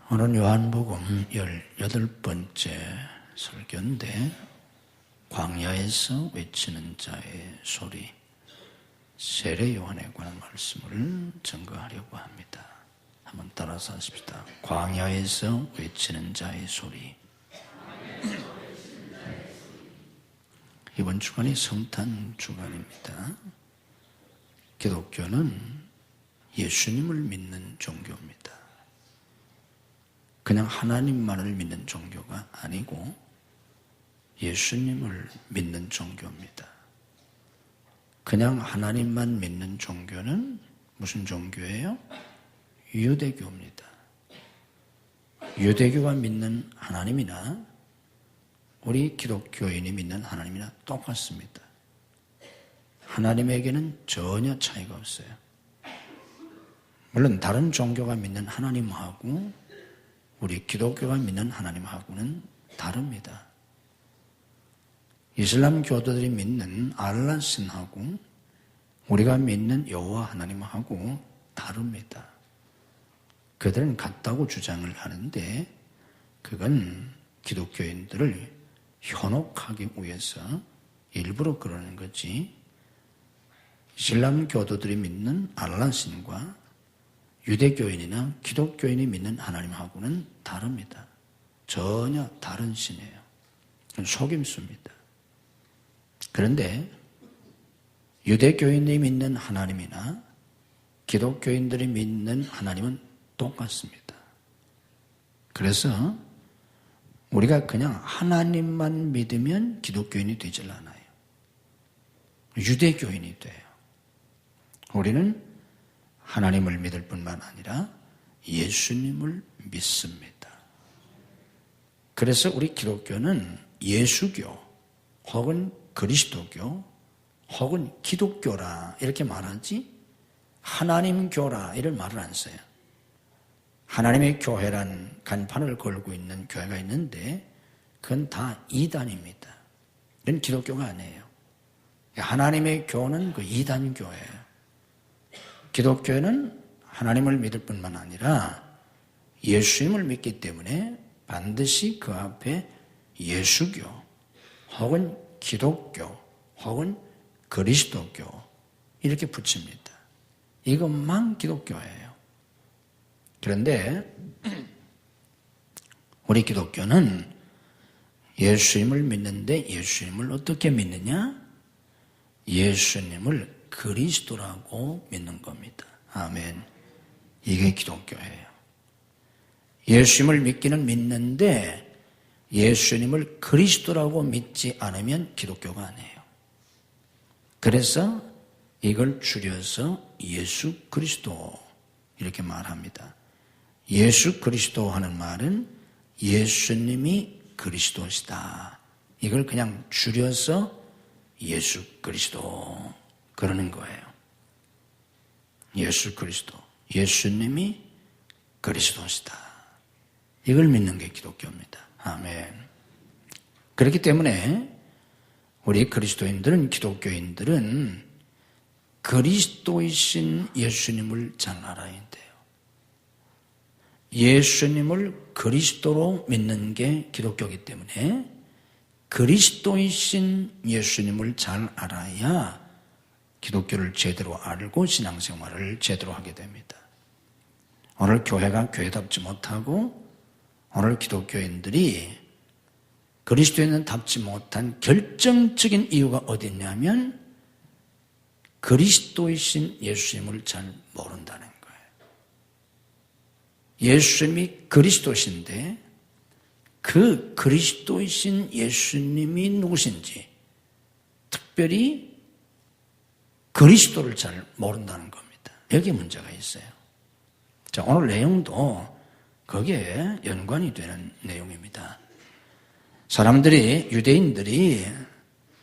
오늘 요한복음 18번째 설교인데 광야에서 외치는 자의 소리, 세례 요한에 관한 말씀을 증거하려고 합니다. 한번 따라서 하십시다. 광야에서 외치는 자의 소리. 이번 주간이 성탄 주간입니다. 기독교는 예수님을 믿는 종교입니다. 그냥 하나님만을 믿는 종교가 아니고 예수님을 믿는 종교입니다. 그냥 하나님만 믿는 종교는 무슨 종교예요? 유대교입니다. 유대교가 믿는 하나님이나 우리 기독교인이 믿는 하나님이나 똑같습니다. 하나님에게는 전혀 차이가 없어요. 물론 다른 종교가 믿는 하나님하고 우리 기독교가 믿는 하나님하고는 다릅니다. 이슬람 교도들이 믿는 알라 신하고 우리가 믿는 여호와 하나님하고 다릅니다. 그들은 같다고 주장을 하는데 그건 기독교인들을 현혹하기 위해서 일부러 그러는 거지, 이슬람 교도들이 믿는 알라 신과 유대교인이나 기독교인이 믿는 하나님하고는 다릅니다. 전혀 다른 신이에요. 속임수입니다. 그런데 유대교인이 믿는 하나님이나 기독교인들이 믿는 하나님은 똑같습니다. 그래서 우리가 그냥 하나님만 믿으면 기독교인이 되질 않아요. 유대교인이 돼요. 우리는 하나님을 믿을 뿐만 아니라 예수님을 믿습니다. 그래서 우리 기독교는 예수교 혹은 그리스도교 혹은 기독교라 이렇게 말하지 하나님교라 이런 말을 안 써요. 하나님의 교회란 간판을 걸고 있는 교회가 있는데 그건 다 이단입니다. 이건 기독교가 아니에요. 하나님의 교는 그 이단교예요. 기독교는 하나님을 믿을 뿐만 아니라 예수님을 믿기 때문에 반드시 그 앞에 예수교 혹은 기독교 혹은 그리스도교 이렇게 붙입니다. 이것만 기독교예요. 그런데 우리 기독교는 예수님을 믿는데 예수님을 어떻게 믿느냐? 예수님을 그리스도라고 믿는 겁니다. 아멘. 이게 기독교예요. 예수님을 믿기는 믿는데 예수님을 그리스도라고 믿지 않으면 기독교가 아니에요. 그래서 이걸 줄여서 예수 그리스도 이렇게 말합니다. 예수 그리스도 하는 말은 예수님이 그리스도시다. 이걸 그냥 줄여서 예수 그리스도 그러는 거예요. 예수 그리스도, 예수님이 그리스도시다. 이걸 믿는 게 기독교입니다. 아멘. 그렇기 때문에 우리 그리스도인들은, 기독교인들은 그리스도이신 예수님을 잘 알아야 돼요. 예수님을 그리스도로 믿는 게 기독교이기 때문에 그리스도이신 예수님을 잘 알아야 기독교를 제대로 알고 신앙생활을 제대로 하게 됩니다. 오늘 교회가 교회답지 못하고 오늘 기독교인들이 그리스도인답지 못한 결정적인 이유가 어디 있냐면 그리스도이신 예수님을 잘 모른다는 거예요. 예수님이 그리스도신데 그 그리스도이신 예수님이 누구신지 특별히 그리스도를 잘 모른다는 겁니다. 여기에 문제가 있어요. 자, 오늘 내용도 거기에 연관이 되는 내용입니다. 유대인들이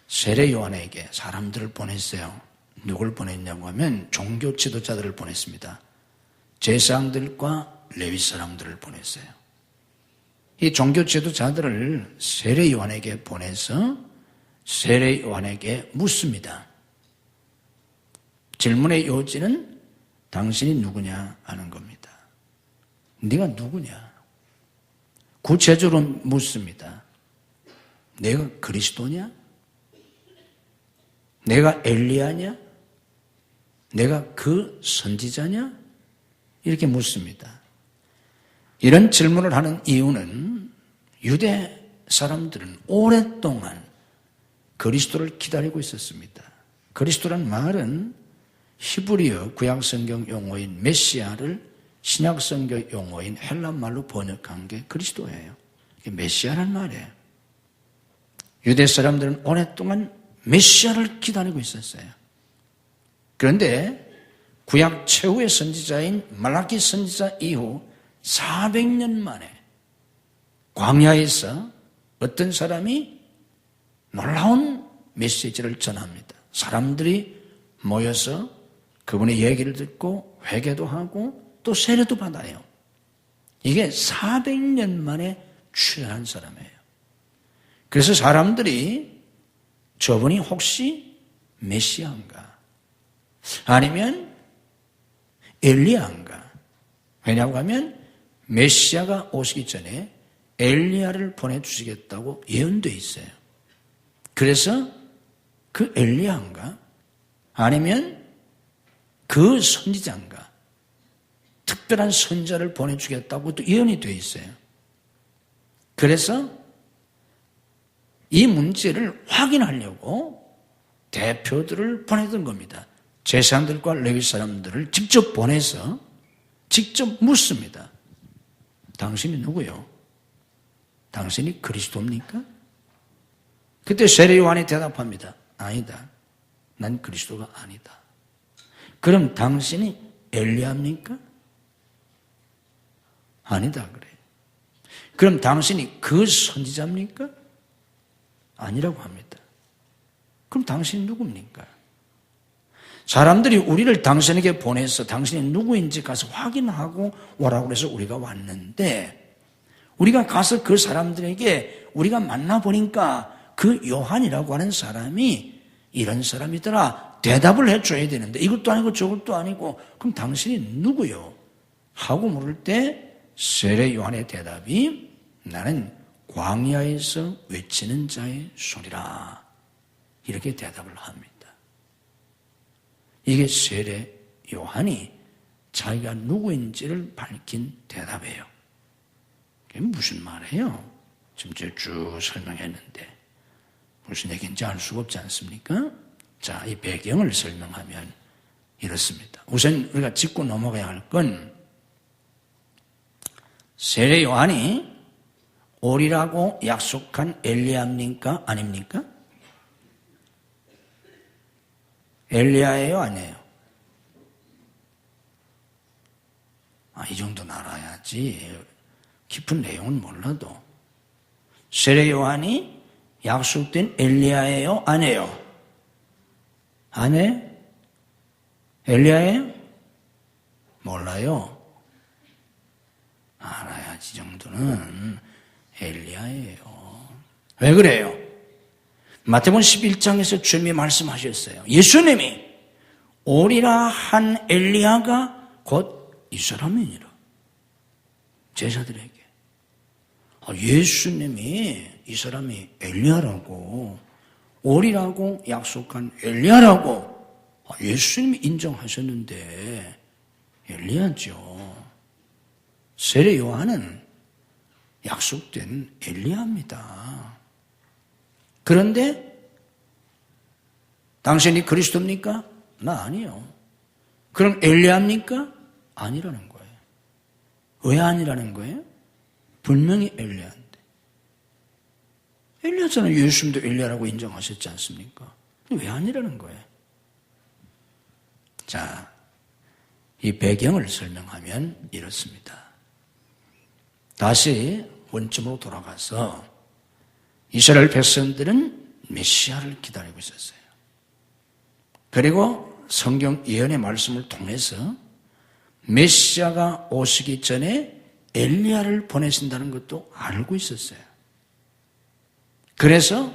세례 요한에게 사람들을 보냈어요. 누굴 보냈냐고 하면 종교 지도자들을 보냈습니다. 제사장들과 레위 사람들을 보냈어요. 이 종교 지도자들을 세례 요한에게 보내서 세례 요한에게 묻습니다. 질문의 요지는 당신이 누구냐 하는 겁니다. 네가 누구냐? 구체적으로 묻습니다. 내가 그리스도냐? 내가 엘리야냐? 내가 그 선지자냐? 이렇게 묻습니다. 이런 질문을 하는 이유는 유대 사람들은 오랫동안 그리스도를 기다리고 있었습니다. 그리스도란 말은 히브리어 구약성경 용어인 메시아를 신약성경 용어인 헬란말로 번역한 게 그리스도예요. 이게 메시아란 말이에요. 유대 사람들은 오랫동안 메시아를 기다리고 있었어요. 그런데 구약 최후의 선지자인 말라기 선지자 이후 400년 만에 광야에서 어떤 사람이 놀라운 메시지를 전합니다. 사람들이 모여서 그분의 얘기를 듣고 회개도 하고 또 세례도 받아요. 이게 400년 만에 출현한 사람이에요. 그래서 사람들이 저분이 혹시 메시아인가? 아니면 엘리야인가? 왜냐고 하면 메시아가 오시기 전에 엘리야를 보내주시겠다고 예언되어 있어요. 그래서 그 엘리야인가? 아니면 그 선지자인가? 특별한 선자를 보내주겠다고 또 예언이 되어 있어요. 그래서 이 문제를 확인하려고 대표들을 보내던 겁니다. 제사장들과 레위 사람들을 직접 보내서 직접 묻습니다. 당신이 누구요? 당신이 그리스도입니까? 그때 세례 요한이 대답합니다. 아니다. 난 그리스도가 아니다. 그럼 당신이 엘리야입니까? 아니다 그래요. 그럼 당신이 그 선지자입니까? 아니라고 합니다. 그럼 당신이 누굽니까? 사람들이 우리를 당신에게 보내서 당신이 누구인지 가서 확인하고 오라고 해서 우리가 왔는데 우리가 가서 그 사람들에게 우리가 만나보니까 그 요한이라고 하는 사람이 이런 사람이더라 대답을 해줘야 되는데 이것도 아니고 저것도 아니고 그럼 당신이 누구요? 하고 물을 때 세례 요한의 대답이 나는 광야에서 외치는 자의 소리라 이렇게 대답을 합니다. 이게 세례 요한이 자기가 누구인지를 밝힌 대답이에요. 이게 무슨 말이에요? 지금 제가 쭉 설명했는데 무슨 얘기인지 알 수가 없지 않습니까? 자, 이 배경을 설명하면 이렇습니다. 우선 우리가 짚고 넘어가야 할 건 세례 요한이 오리라고 약속한 엘리야입니까? 아닙니까? 엘리야예요? 아니에요? 이 정도는 알아야지. 깊은 내용은 몰라도. 세례 요한이 약속된 엘리야예요? 아니에요? 아니에요? 엘리야예요? 몰라요. 알아야지 정도는 엘리야예요. 왜 그래요? 마태복음 11장에서 주님이 말씀하셨어요. 예수님이 오리라 한 엘리야가 곧 이 사람이니라. 제자들에게. 예수님이 이 사람이 엘리야라고 오리라고 약속한 엘리야라고 예수님이 인정하셨는데 엘리야죠. 세례 요한은 약속된 엘리야입니다. 그런데 당신이 그리스도입니까? 나 아니요. 그럼 엘리야입니까? 아니라는 거예요. 왜 아니라는 거예요? 분명히 엘리야인데. 엘리야잖아요. 예수님도 엘리야라고 인정하셨지 않습니까? 왜 아니라는 거예요? 자, 이 배경을 설명하면 이렇습니다. 다시 원점으로 돌아가서 이스라엘 백성들은 메시아를 기다리고 있었어요. 그리고 성경 예언의 말씀을 통해서 메시아가 오시기 전에 엘리야를 보내신다는 것도 알고 있었어요. 그래서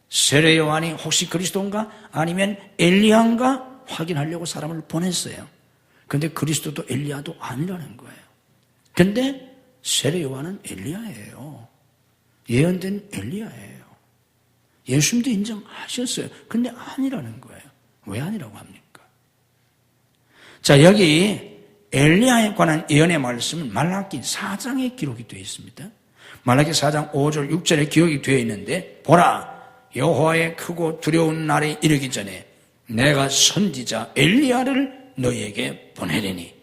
세례 요한이 혹시 그리스도인가 아니면 엘리야인가 확인하려고 사람을 보냈어요. 그런데 그리스도도 엘리야도 아니라는 거예요. 그런데 세례 요한은 엘리야예요. 예언된 엘리야예요. 예수님도 인정하셨어요. 근데 아니라는 거예요. 왜 아니라고 합니까? 자, 여기 엘리야에 관한 예언의 말씀은 말라기 4장에 기록이 되어 있습니다. 말라기 4장 5절 6절에 기록이 되어 있는데, 보라, 여호와의 크고 두려운 날이 이르기 전에 내가 선지자 엘리야를 너희에게 보내리니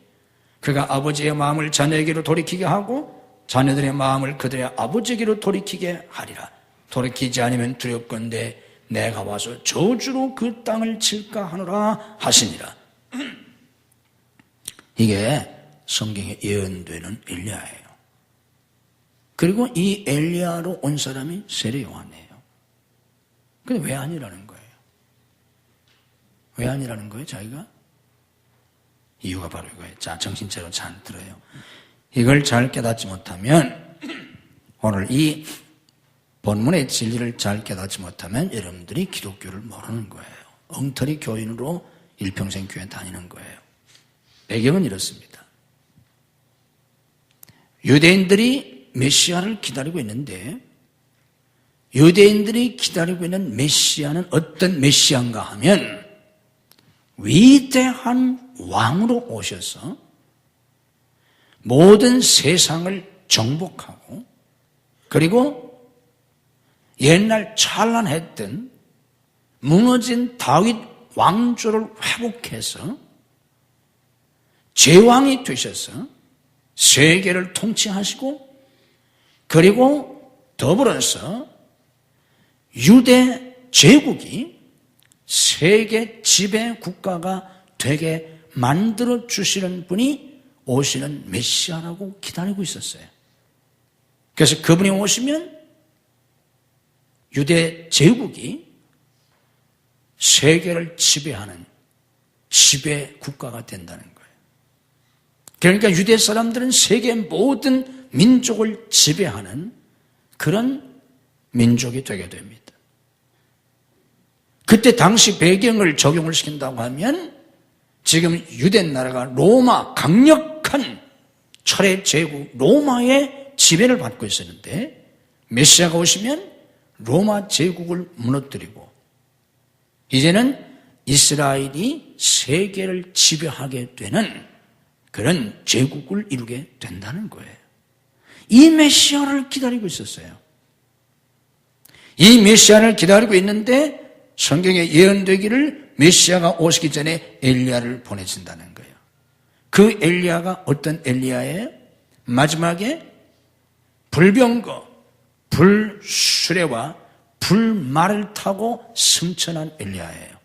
그가 아버지의 마음을 자녀에게로 돌이키게 하고 자녀들의 마음을 그들의 아버지에게로 돌이키게 하리라. 돌이키지 않으면 두렵건대 내가 와서 저주로 그 땅을 칠까 하노라 하시니라. 이게 성경에 예언되는 엘리야예요. 그리고 이 엘리야로 온 사람이 세례 요한이에요. 근데 왜 아니라는 거예요? 왜 아니라는 거예요, 자기가? 이유가 바로 이거예요. 자, 정신차려 잘 들어요. 이걸 잘 깨닫지 못하면, 오늘 이 본문의 진리를 잘 깨닫지 못하면 여러분들이 기독교를 모르는 거예요. 엉터리 교인으로 일평생 교회 다니는 거예요. 배경은 이렇습니다. 유대인들이 메시아를 기다리고 있는데, 유대인들이 기다리고 있는 메시아는 어떤 메시아인가 하면 위대한 왕으로 오셔서 모든 세상을 정복하고, 그리고 옛날 찬란했던 무너진 다윗 왕조를 회복해서 제왕이 되셔서 세계를 통치하시고, 그리고 더불어서 유대 제국이 세계 지배 국가가 되게 만들어 주시는 분이 오시는 메시아라고 기다리고 있었어요. 그래서 그분이 오시면 유대 제국이 세계를 지배하는 지배 국가가 된다는 거예요. 그러니까 유대 사람들은 세계 모든 민족을 지배하는 그런 민족이 되게 됩니다. 그때 당시 배경을 적용을 시킨다고 하면 지금 유대 나라가 로마, 강력한 철의 제국 로마의 지배를 받고 있었는데, 메시아가 오시면 로마 제국을 무너뜨리고 이제는 이스라엘이 세계를 지배하게 되는 그런 제국을 이루게 된다는 거예요. 이 메시아를 기다리고 있었어요. 이 메시아를 기다리고 있는데 성경에 예언되기를 메시아가 오시기 전에 엘리야를 보내신다는 거예요. 그 엘리야가 어떤 엘리야예요? 마지막에 불병거, 불수레와 불말을 타고 승천한 엘리야예요.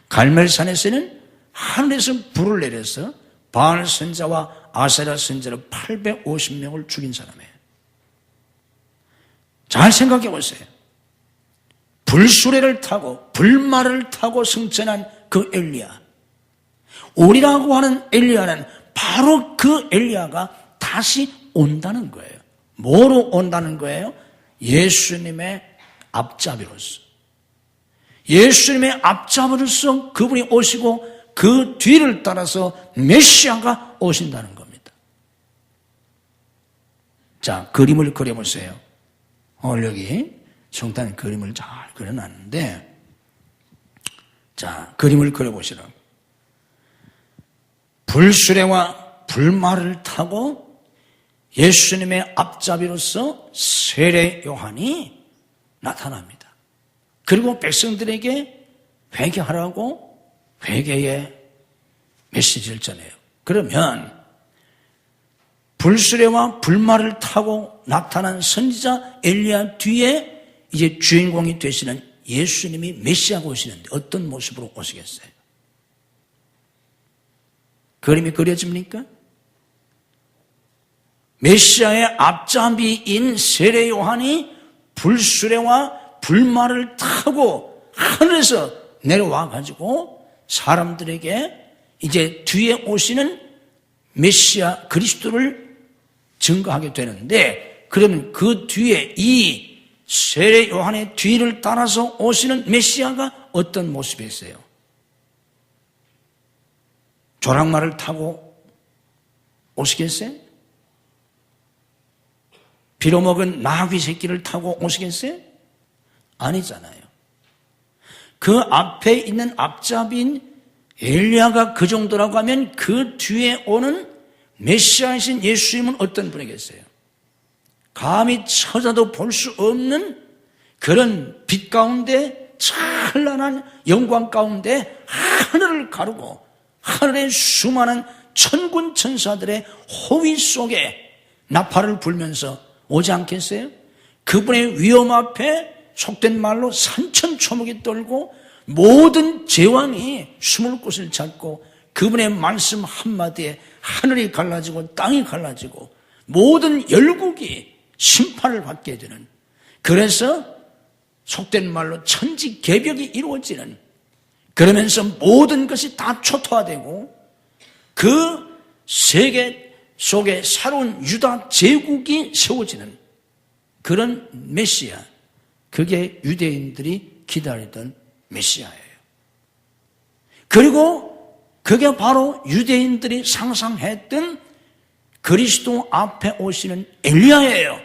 갈멜산에서는 하늘에서 불을 내려서 바알 선자와 아세라 선자를 850명을 죽인 사람이에요. 잘 생각해 보세요. 불수레를 타고 불말을 타고 승천한 그 엘리야, 우리라고 하는 엘리야는 바로 그 엘리야가 다시 온다는 거예요. 뭐로 온다는 거예요? 예수님의 앞잡이로서. 예수님의 앞잡이로서 그분이 오시고 그 뒤를 따라서 메시아가 오신다는 겁니다. 자, 그림을 그려보세요. 오늘 여기 성탄 그림을 잘 그려놨는데, 자, 그림을 그려보시라고. 불수레와 불말을 타고 예수님의 앞잡이로서 세례 요한이 나타납니다. 그리고 백성들에게 회개하라고 회개의 메시지를 전해요. 그러면 불수레와 불말을 타고 나타난 선지자 엘리야 뒤에 이제 주인공이 되시는 예수님이 메시아가 오시는데 어떤 모습으로 오시겠어요? 그림이 그려집니까? 메시아의 앞잡이인 세례 요한이 불수레와 불말을 타고 하늘에서 내려와 가지고 사람들에게 이제 뒤에 오시는 메시아 그리스도를 증거하게 되는데, 그러면 그 뒤에 이 세례 요한의 뒤를 따라서 오시는 메시아가 어떤 모습이었어요? 조랑말을 타고 오시겠어요? 빌어먹은 나귀 새끼를 타고 오시겠어요? 아니잖아요. 그 앞에 있는 앞잡이인 엘리야가 그 정도라고 하면 그 뒤에 오는 메시아이신 예수님은 어떤 분이겠어요? 감히 찾아도 볼 수 없는 그런 빛 가운데 찬란한 영광 가운데 하늘을 가르고 하늘의 수많은 천군 천사들의 호위 속에 나팔을 불면서 오지 않겠어요? 그분의 위엄 앞에 속된 말로 산천초목이 떨고 모든 제왕이 숨을 곳을 찾고 그분의 말씀 한마디에 하늘이 갈라지고 땅이 갈라지고 모든 열국이 심판을 받게 되는, 그래서 속된 말로 천지개벽이 이루어지는, 그러면서 모든 것이 다 초토화되고 그 세계 속에 새로운 유다 제국이 세워지는 그런 메시아, 그게 유대인들이 기다리던 메시아예요. 그리고 그게 바로 유대인들이 상상했던 그리스도 앞에 오시는 엘리야예요.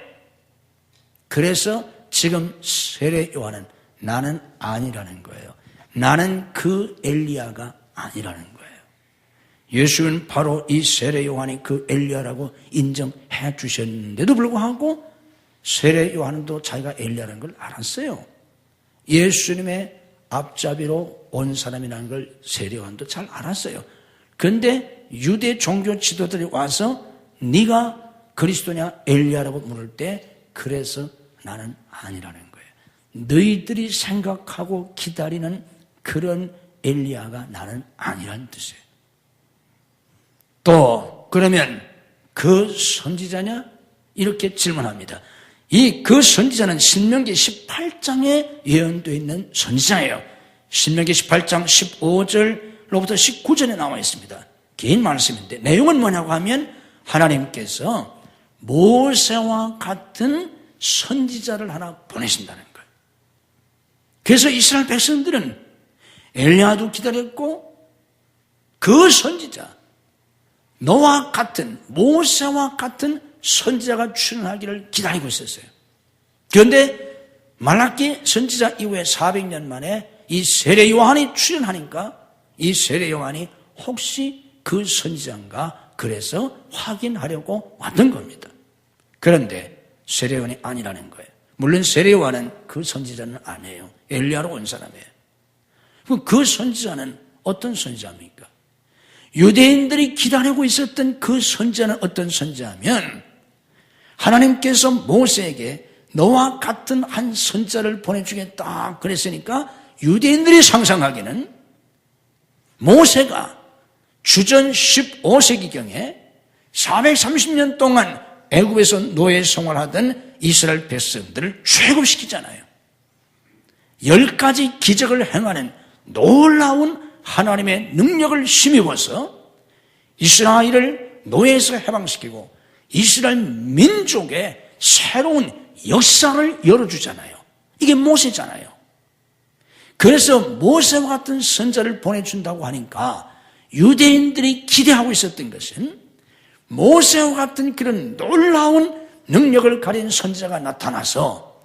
그래서 지금 세례 요한은 나는 아니라는 거예요. 나는 그 엘리야가 아니라는 거예요. 예수는 바로 이 세례 요한이 그 엘리야라고 인정해 주셨는데도 불구하고 세례 요한도 자기가 엘리야라는 걸 알았어요. 예수님의 앞잡이로 온 사람이라는 걸 세례 요한도 잘 알았어요. 그런데 유대 종교 지도들이 와서 네가 그리스도냐 엘리야라고 물을 때 그래서 나는 아니라는 거예요. 너희들이 생각하고 기다리는 그런 엘리야가 나는 아니라는 뜻이에요. 또 그러면 그 선지자냐? 이렇게 질문합니다. 그 선지자는 신명기 18장에 예언되어 있는 선지자예요. 신명기 18장 15절로부터 19절에 나와 있습니다. 긴 말씀인데 내용은 뭐냐고 하면 하나님께서 모세와 같은 선지자를 하나 보내신다는 거예요. 그래서 이스라엘 백성들은 엘리야도 기다렸고 그 선지자 너와 같은 모세와 같은 선지자가 출현하기를 기다리고 있었어요. 그런데 말라기 선지자 이후에 400년 만에 이 세례 요한이 출현하니까 이 세례 요한이 혹시 그 선지자인가 그래서 확인하려고 왔던 겁니다. 그런데 세례 요한이 아니라는 거예요. 물론 세례 요한은 그 선지자는 아니에요. 엘리야로 온 사람이에요. 그럼 그 선지자는 어떤 선지자입니까? 유대인들이 기다리고 있었던 그 선지자는 어떤 선지자면 하나님께서 모세에게 너와 같은 한 선지자를 보내주겠다 그랬으니까 유대인들이 상상하기는 모세가 주전 15세기경에 430년 동안 애굽에서 노예 생활하던 이스라엘 백성들을 출애굽시키잖아요. 10가지 기적을 행하는 놀라운 하나님의 능력을 힘입어서 이스라엘을 노예에서 해방시키고 이스라엘 민족의 새로운 역사를 열어주잖아요. 이게 모세잖아요. 그래서 모세와 같은 선자를 보내준다고 하니까 유대인들이 기대하고 있었던 것은 모세와 같은 그런 놀라운 능력을 가진 선지자가 나타나서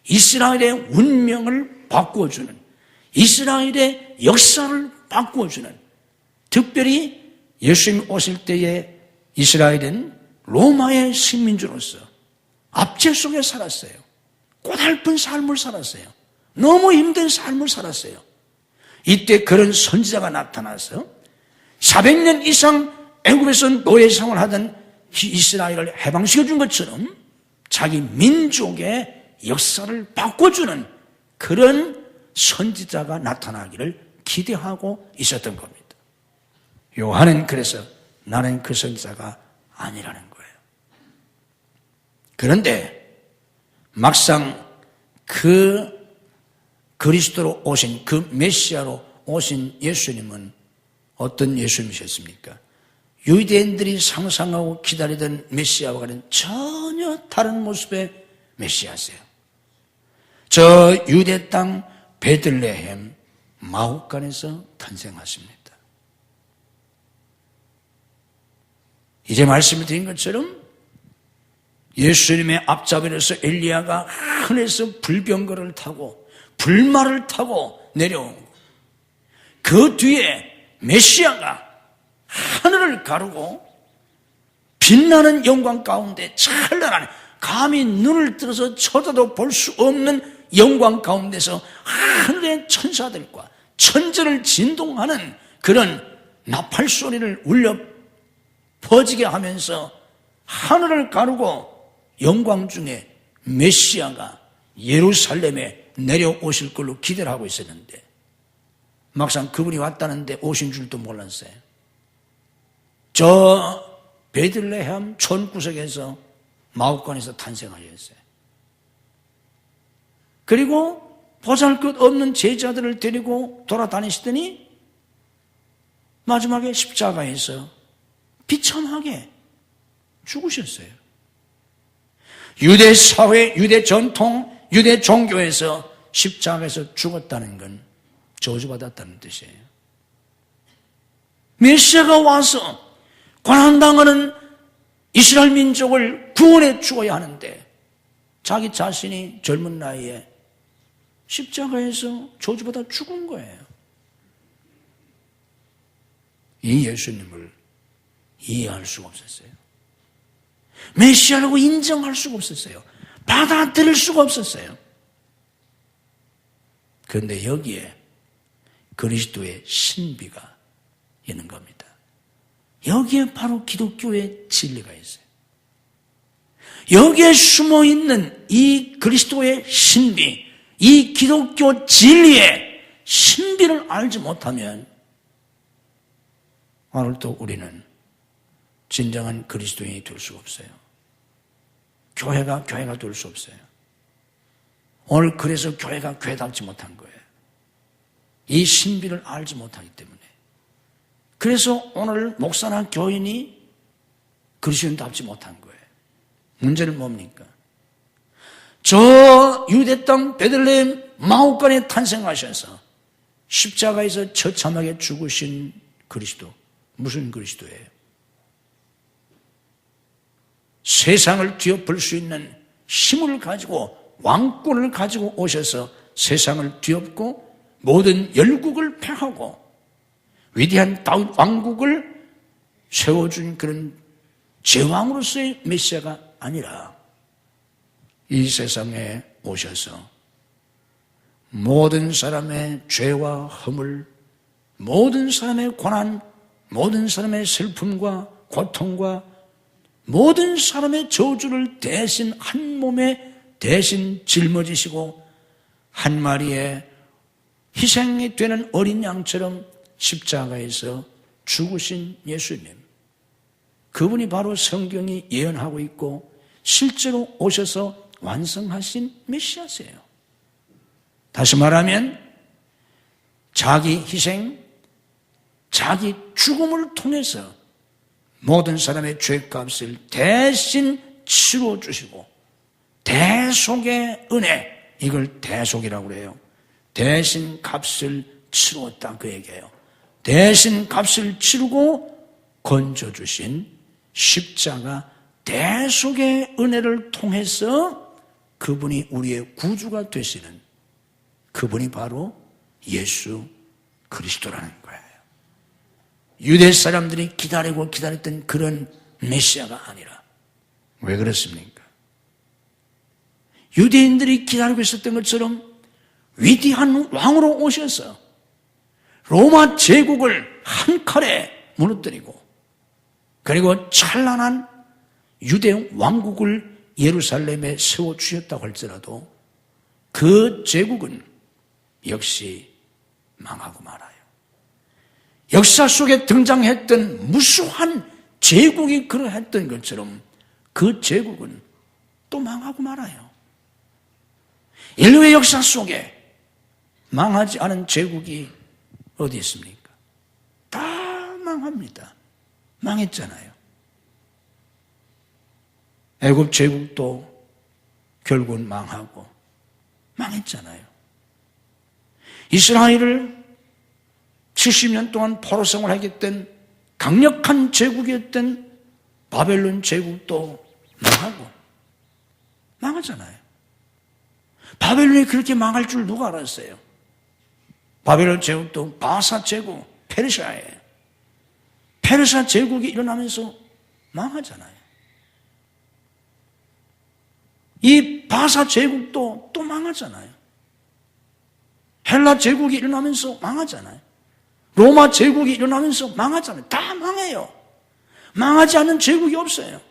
이스라엘의 운명을 바꾸어주는, 이스라엘의 역사를 바꾸어주는, 특별히 예수님 오실 때에 이스라엘은 로마의 식민지로서 압제 속에 살았어요. 고달픈 삶을 살았어요. 너무 힘든 삶을 살았어요. 이때 그런 선지자가 나타나서 400년 이상 애굽에서 노예 생활하던 이스라엘을 해방시켜준 것처럼 자기 민족의 역사를 바꿔주는 그런 선지자가 나타나기를 기대하고 있었던 겁니다. 요한은 그래서 나는 그 선지자가 아니라는 거예요. 그런데 막상 그 그리스도로 오신, 그 메시아로 오신 예수님은 어떤 예수님이셨습니까? 유대인들이 상상하고 기다리던 메시아와는 전혀 다른 모습의 메시아세요. 저 유대 땅 베들레헴 마후간에서 탄생하십니다. 이제 말씀을 드린 것처럼 예수님의 앞자리에서 엘리야가 하늘에서 불병거를 타고 불말을 타고 내려오고 그 뒤에 메시아가 하늘을 가르고 빛나는 영광 가운데 찬란한 감히 눈을 들어서 쳐다도 볼 수 없는 영광 가운데서 하늘의 천사들과 천지를 진동하는 그런 나팔 소리를 울려 퍼지게 하면서 하늘을 가르고 영광 중에 메시아가 예루살렘에 내려오실 걸로 기대를 하고 있었는데 막상 그분이 왔다는데 오신 줄도 몰랐어요. 저 베들레헴 촌구석에서 마옥간에서 탄생하셨어요. 그리고 보잘것없는 제자들을 데리고 돌아다니시더니 마지막에 십자가에서 비참하게 죽으셨어요. 유대 사회, 유대 전통, 유대 종교에서 십자가에서 죽었다는 건 저주받았다는 뜻이에요. 메시아가 와서 고난당하는 이스라엘 민족을 구원해 주어야 하는데 자기 자신이 젊은 나이에 십자가에서 저주받아 죽은 거예요. 이 예수님을 이해할 수가 없었어요. 메시아라고 인정할 수가 없었어요. 받아들일 수가 없었어요. 그런데 여기에 그리스도의 신비가 있는 겁니다. 여기에 바로 기독교의 진리가 있어요. 여기에 숨어있는 이 그리스도의 신비, 이 기독교 진리의 신비를 알지 못하면 오늘도 우리는 진정한 그리스도인이 될 수가 없어요. 교회가 될 수 없어요. 오늘 그래서 교회가 교회답지 못한 거예요. 이 신비를 알지 못하기 때문에. 그래서 오늘 목사나 교인이 그리스도인답지 못한 거예요. 문제는 뭡니까? 저 유대 땅 베들레헴 마옥간에 탄생하셔서 십자가에서 처참하게 죽으신 그리스도, 무슨 그리스도예요? 세상을 뒤엎을 수 있는 힘을 가지고 왕권을 가지고 오셔서 세상을 뒤엎고 모든 열국을 패하고 위대한 다윗 왕국을 세워준 그런 제왕으로서의 메시아가 아니라 이 세상에 오셔서 모든 사람의 죄와 허물, 모든 사람의 고난, 모든 사람의 슬픔과 고통과 모든 사람의 저주를 대신 한 몸에 대신 짊어지시고 한 마리의 희생이 되는 어린 양처럼 십자가에서 죽으신 예수님, 그분이 바로 성경이 예언하고 있고 실제로 오셔서 완성하신 메시아세요. 다시 말하면 자기 희생, 자기 죽음을 통해서 모든 사람의 죄값을 대신 치러주시고 대속의 은혜, 이걸 대속이라고 그래요. 대신 값을 치루었다 그 얘기예요. 대신 값을 치르고 건져주신 십자가 대속의 은혜를 통해서 그분이 우리의 구주가 되시는 그분이 바로 예수 그리스도라는 거예요. 유대 사람들이 기다리고 기다렸던 그런 메시아가 아니라, 왜 그렇습니까? 유대인들이 기다리고 있었던 것처럼 위대한 왕으로 오셔서 로마 제국을 한 칼에 무너뜨리고 그리고 찬란한 유대 왕국을 예루살렘에 세워주셨다고 할지라도 그 제국은 역시 망하고 말아요. 역사 속에 등장했던 무수한 제국이 그러했던 것처럼 그 제국은 또 망하고 말아요. 인류의 역사 속에 망하지 않은 제국이 어디 있습니까? 다 망합니다. 망했잖아요. 애굽 제국도 결국은 망하고 망했잖아요. 이스라엘을 70년 동안 포로 생활하겠던 강력한 제국이었던 바벨론 제국도 망하고 망하잖아요. 바벨론이 그렇게 망할 줄 누가 알았어요? 바벨론 제국도 바사 제국, 페르시아예요. 페르시아 제국이 일어나면서 망하잖아요. 이 바사 제국도 또 망하잖아요. 헬라 제국이 일어나면서 망하잖아요. 로마 제국이 일어나면서 망하잖아요. 다 망해요. 망하지 않는 제국이 없어요.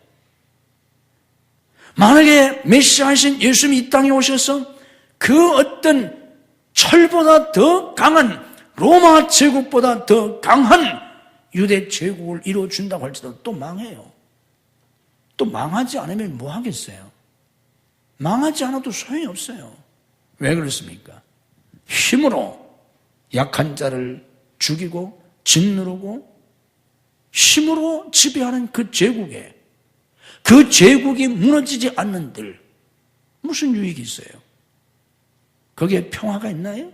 만약에 메시아이신 예수님이 이 땅에 오셔서 그 어떤 철보다 더 강한 로마 제국보다 더 강한 유대 제국을 이루어준다고 할지라도 또 망해요. 또 망하지 않으면 뭐 하겠어요? 망하지 않아도 소용이 없어요. 왜 그렇습니까? 힘으로 약한 자를 죽이고 짓누르고 힘으로 지배하는 그 제국에 그 제국이 무너지지 않는들 무슨 유익이 있어요? 거기에 평화가 있나요?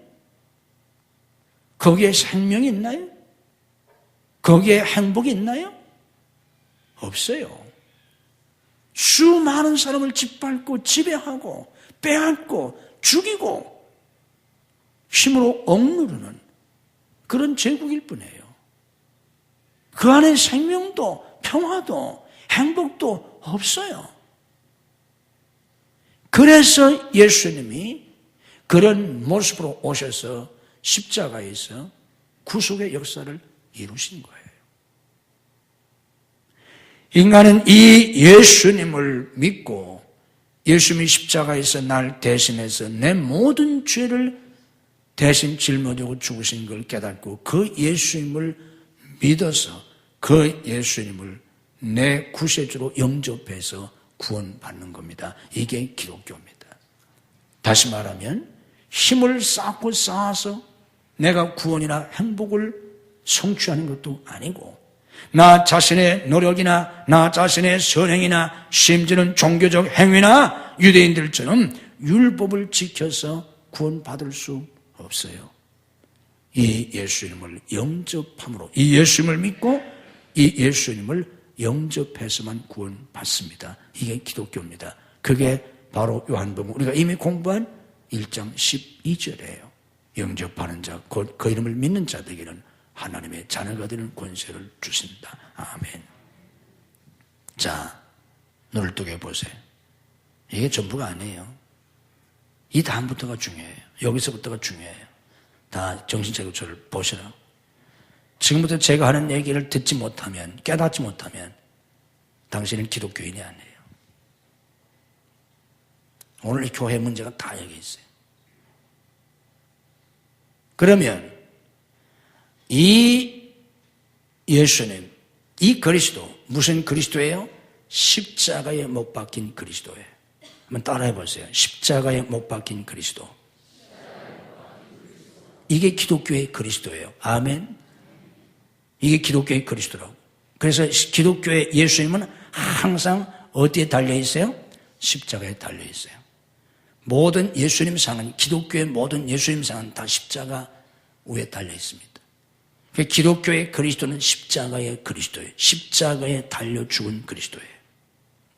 거기에 생명이 있나요? 거기에 행복이 있나요? 없어요. 수많은 사람을 짓밟고 지배하고 빼앗고 죽이고 힘으로 억누르는 그런 제국일 뿐이에요. 그 안에 생명도 평화도 행복도 없어요. 그래서 예수님이 그런 모습으로 오셔서 십자가에서 구속의 역사를 이루신 거예요. 인간은 이 예수님을 믿고 예수님이 십자가에서 날 대신해서 내 모든 죄를 대신 짊어지고 죽으신 걸 깨닫고 그 예수님을 믿어서 그 예수님을 내 구세주로 영접해서 구원받는 겁니다. 이게 기독교입니다. 다시 말하면 힘을 쌓고 쌓아서 내가 구원이나 행복을 성취하는 것도 아니고 나 자신의 노력이나 나 자신의 선행이나 심지어는 종교적 행위나 유대인들처럼 율법을 지켜서 구원받을 수 없어요. 이 예수님을 영접함으로 이 예수님을 믿고 이 예수님을 영접해서만 구원받습니다. 이게 기독교입니다. 그게 바로 요한복음 우리가 이미 공부한 1장 12절이에요. 영접하는 자, 곧 그 이름을 믿는 자들에게는 하나님의 자녀가 되는 권세를 주신다. 아멘. 자, 눈을 뜨게 보세요. 이게 전부가 아니에요. 이 다음부터가 중요해요. 여기서부터가 중요해요. 다 정신차리고 저를 보시라고. 지금부터 제가 하는 얘기를 듣지 못하면, 깨닫지 못하면 당신은 기독교인이 아니에요. 오늘 이 교회 문제가 다 여기 있어요. 그러면 이 예수님, 이 그리스도 무슨 그리스도예요? 십자가에 못 박힌 그리스도예요. 한번 따라해 보세요. 십자가에 못 박힌 그리스도. 이게 기독교의 그리스도예요. 아멘. 이게 기독교의 그리스도라고. 그래서 기독교의 예수님은 항상 어디에 달려 있어요? 십자가에 달려 있어요. 모든 예수님 상은, 기독교의 모든 예수님 상은 다 십자가 위에 달려 있습니다. 기독교의 그리스도는 십자가의 그리스도예요. 십자가에 달려 죽은 그리스도예요.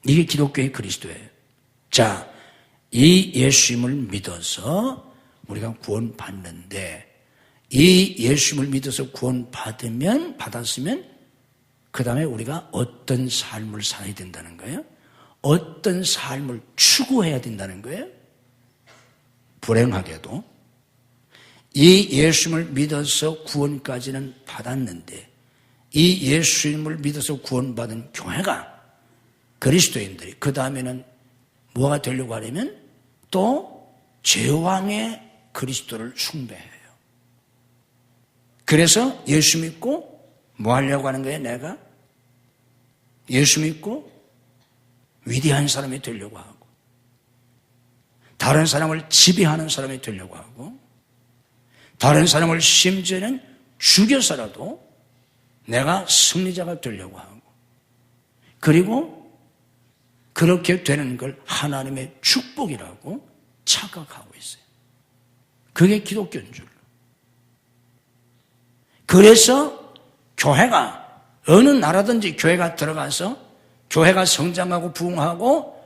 이게 기독교의 그리스도예요. 자, 이 예수님을 믿어서 우리가 구원받는데 이 예수님을 믿어서 받았으면 그 다음에 우리가 어떤 삶을 살아야 된다는 거예요? 어떤 삶을 추구해야 된다는 거예요? 불행하게도 이 예수님을 믿어서 구원까지는 받았는데 이 예수님을 믿어서 구원받은 교회가 그리스도인들이 그 다음에는 뭐가 되려고 하려면 또 제왕의 그리스도를 숭배해요. 그래서 예수 믿고 뭐 하려고 하는 거예요? 내가 예수 믿고 위대한 사람이 되려고 하고 다른 사람을 지배하는 사람이 되려고 하고 다른 사람을 심지어는 죽여서라도 내가 승리자가 되려고 하고 그리고 그렇게 되는 걸 하나님의 축복이라고 착각하고 있어요. 그게 기독교인 줄로. 그래서 교회가 어느 나라든지 교회가 들어가서 교회가 성장하고 부흥하고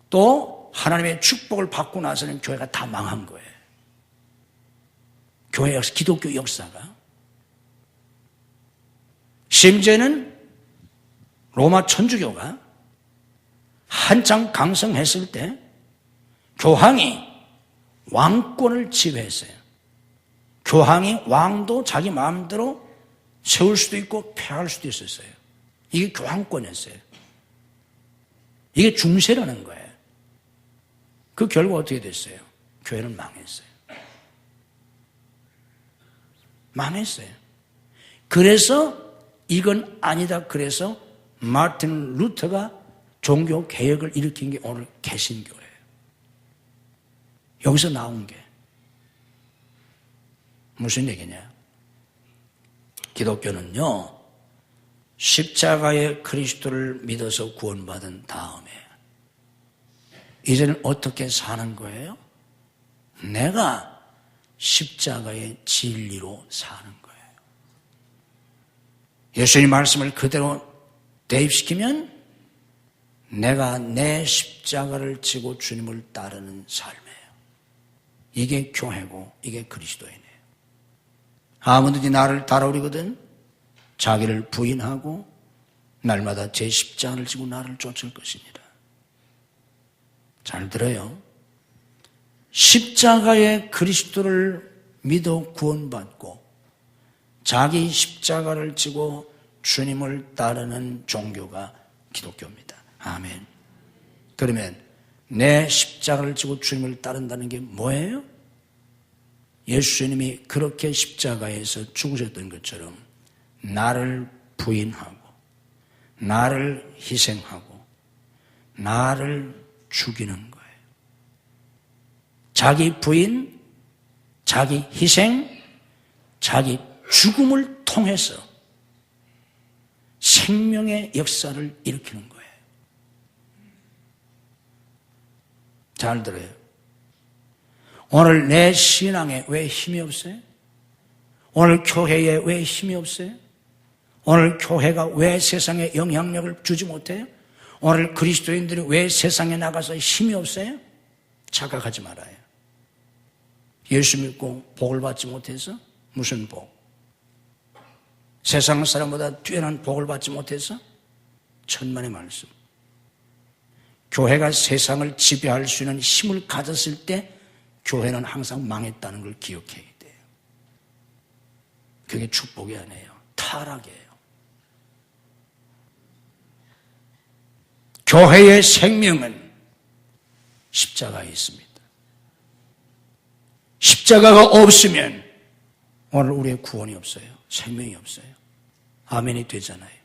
또 하나님의 축복을 받고 나서는 교회가 다 망한 거예요. 교회 역사, 기독교 역사가. 심지어는 로마 천주교가 한창 강성했을 때 교황이 왕권을 지배했어요. 교황이 왕도 자기 마음대로 세울 수도 있고 폐할 수도 있었어요. 이게 교황권이었어요. 이게 중세라는 거예요. 그 결과 어떻게 됐어요? 교회는 망했어요. 망했어요. 그래서 이건 아니다. 그래서 마틴 루터가 종교 개혁을 일으킨 게 오늘 개신교예요. 여기서 나온 게 무슨 얘기냐? 기독교는요, 십자가의 그리스도를 믿어서 구원받은 다음에 이제는 어떻게 사는 거예요? 내가 십자가의 진리로 사는 거예요. 예수님 말씀을 그대로 대입시키면 내가 내 십자가를 지고 주님을 따르는 삶이에요. 이게 교회고 이게 그리스도인이에요. 아무든지 나를 따라오리거든 자기를 부인하고 날마다 제 십자가를 지고 나를 쫓을 것입니다. 잘 들어요. 십자가의 그리스도를 믿어 구원받고 자기 십자가를 지고 주님을 따르는 종교가 기독교입니다. 아멘. 그러면 내 십자가를 지고 주님을 따른다는 게 뭐예요? 예수님이 그렇게 십자가에서 죽으셨던 것처럼 나를 부인하고 나를 희생하고 나를 죽이는 거예요. 자기 부인, 자기 희생, 자기 죽음을 통해서 생명의 역사를 일으키는 거예요. 잘 들어요. 오늘 내 신앙에 왜 힘이 없어요? 오늘 교회에 왜 힘이 없어요? 오늘 교회가 왜 세상에 영향력을 주지 못해요? 오늘 그리스도인들이 왜 세상에 나가서 힘이 없어요? 착각하지 말아요. 예수 믿고 복을 받지 못해서? 무슨 복? 세상 사람보다 뛰어난 복을 받지 못해서? 천만의 말씀. 교회가 세상을 지배할 수 있는 힘을 가졌을 때 교회는 항상 망했다는 걸 기억해야 돼요. 그게 축복이 아니에요. 타락이에요. 교회의 생명은 십자가에 있습니다. 십자가가 없으면 오늘 우리의 구원이 없어요. 생명이 없어요. 아멘이 되잖아요.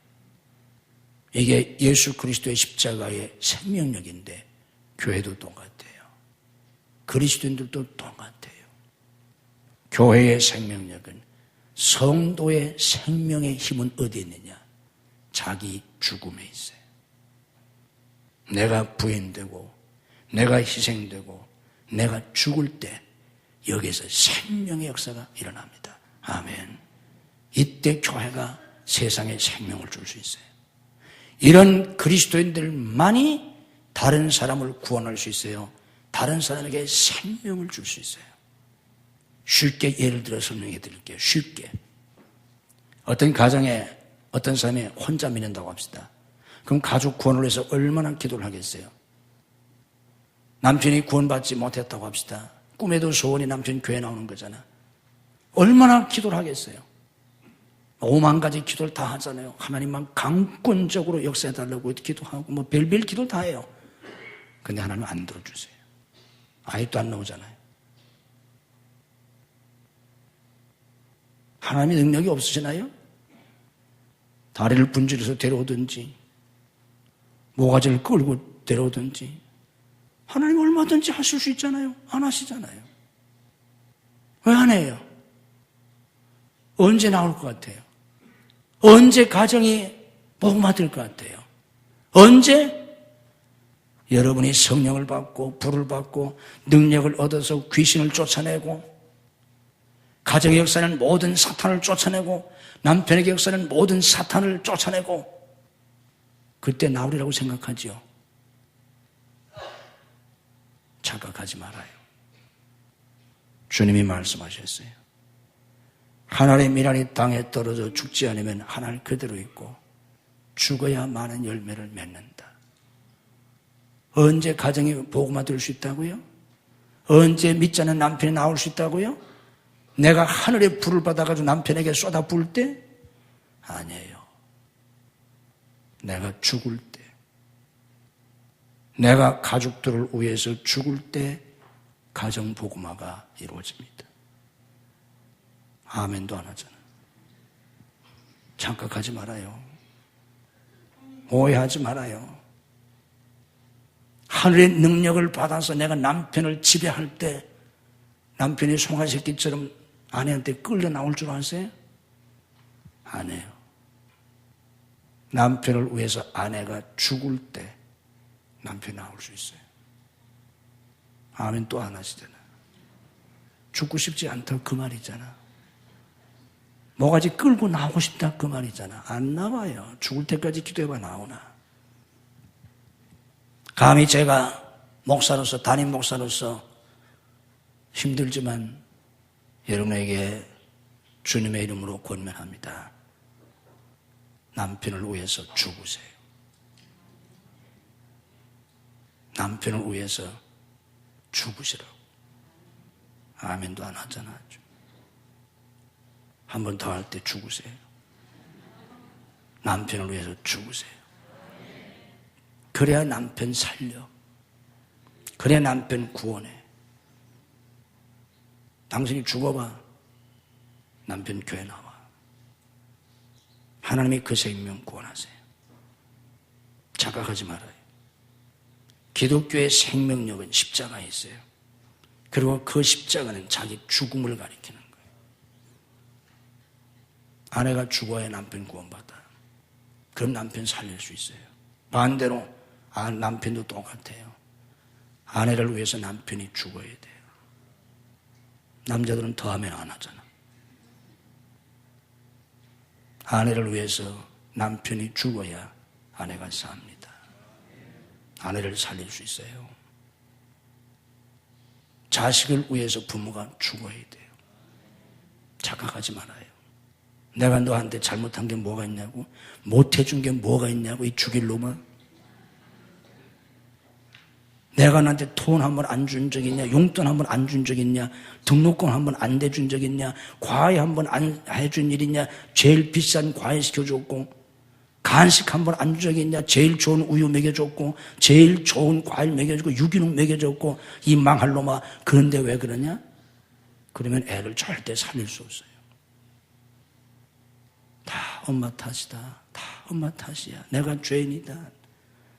이게 예수 그리스도의 십자가의 생명력인데 교회도 똑같아요. 그리스도인들도 똑같아요. 교회의 생명력은 성도의 생명의 힘은 어디에 있느냐? 자기 죽음에 있어요. 내가 부인되고 내가 희생되고 내가 죽을 때 여기에서 생명의 역사가 일어납니다. 아멘. 이때 교회가 세상에 생명을 줄 수 있어요. 이런 그리스도인들만이 다른 사람을 구원할 수 있어요. 다른 사람에게 생명을 줄 수 있어요. 쉽게 예를 들어 설명해 드릴게요. 쉽게. 어떤 가정에 어떤 사람이 혼자 믿는다고 합시다. 그럼 가족 구원을 위해서 얼마나 기도를 하겠어요? 남편이 구원받지 못했다고 합시다. 꿈에도 소원이 남편 교회 나오는 거잖아. 얼마나 기도를 하겠어요? 5만 가지 기도를 다 하잖아요. 하나님만 강권적으로 역사해달라고 기도하고 뭐 별별 기도를 다 해요. 근데 하나님 안 들어주세요. 아직도 안 나오잖아요. 하나님의 능력이 없으시나요? 다리를 분질러서 데려오든지 모가지를 끌고 데려오든지 하나님 얼마든지 하실 수 있잖아요. 안 하시잖아요. 왜 안 해요? 언제 나올 것 같아요? 언제 가정이 복받을 것 같아요? 언제 여러분이 성령을 받고 불을 받고 능력을 얻어서 귀신을 쫓아내고 가정의 역사는 모든 사탄을 쫓아내고 남편에게 역사는 모든 사탄을 쫓아내고 그때 나오리라고 생각하지요. 착각하지 말아요. 주님이 말씀하셨어요. 하늘의 미랄이 땅에 떨어져 죽지 않으면 하늘 그대로 있고 죽어야 많은 열매를 맺는다. 언제 가정이 복음화 될 수 있다고요? 언제 믿지 않는 남편이 나올 수 있다고요? 내가 하늘의 불을 받아가지고 남편에게 쏟아 부을 때? 아니에요. 내가 죽을 때, 내가 가족들을 위해서 죽을 때 가정 복음화가 이루어집니다. 아멘도 안 하잖아. 착각하지 말아요. 오해하지 말아요. 하늘의 능력을 받아서 내가 남편을 지배할 때 남편이 송아새끼처럼 아내한테 끌려 나올 줄 아세요? 아니에요. 남편을 위해서 아내가 죽을 때 남편이 나올 수 있어요. 아멘 또 안 하시잖아. 죽고 싶지 않다 그 말이잖아. 뭐가지 끌고 나오고 싶다 그 말이잖아. 안 나와요. 죽을 때까지 기도해봐 나오나. 감히 제가 목사로서 담임 목사로서 힘들지만 여러분에게 주님의 이름으로 권면합니다. 남편을 위해서 죽으세요. 남편을 위해서 죽으시라고. 아멘도 안 하잖아. 한 번 더 할 때 죽으세요. 남편을 위해서 죽으세요. 그래야 남편 살려. 그래야 남편 구원해. 당신이 죽어봐. 남편 교회 나와. 하나님이 그 생명 구원하세요. 착각하지 말아요. 기독교의 생명력은 십자가에 있어요. 그리고 그 십자가는 자기 죽음을 가리키는 거예요. 아내가 죽어야 남편 구원받아. 그럼 남편 살릴 수 있어요. 반대로 남편도 똑같아요. 아내를 위해서 남편이 죽어야 돼요. 남자들은 더하면 안 하잖아. 아내를 위해서 남편이 죽어야 아내가 삽니다. 아내를 살릴 수 있어요. 자식을 위해서 부모가 죽어야 돼요. 착각하지 말아요. 내가 너한테 잘못한 게 뭐가 있냐고, 못해준 게 뭐가 있냐고, 이 죽일 놈아. 내가 너한테 돈 한 번 안 준 적 있냐, 용돈 한 번 안 준 적 있냐, 등록금 한 번 안 대준 적 있냐, 과외 한 번 안 해준 일 있냐, 제일 비싼 과외 시켜줬고, 간식 한 번 안 준 적 있냐, 제일 좋은 우유 먹여줬고, 제일 좋은 과일 먹여주고, 유기농 먹여줬고, 이 망할 놈아. 그런데 왜 그러냐? 그러면 애를 절대 살릴 수 없어요. 다 엄마 탓이다. 다 엄마 탓이야. 내가 죄인이다.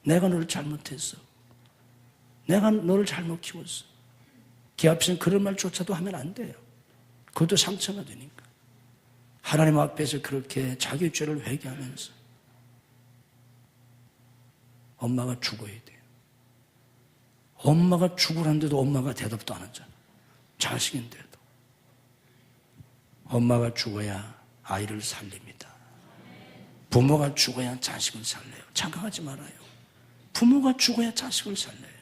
내가 너를 잘못했어. 내가 너를 잘못 키웠어. 걔 앞에서는 그런 말조차도 하면 안 돼요. 그것도 상처가 되니까. 하나님 앞에서 그렇게 자기 죄를 회개하면서 엄마가 죽어야 돼요. 엄마가 죽으라는데도 엄마가 대답도 안 하잖아. 자식인데도. 엄마가 죽어야 아이를 살립니다. 부모가 죽어야 자식을 살려요. 착각하지 말아요. 부모가 죽어야 자식을 살려요.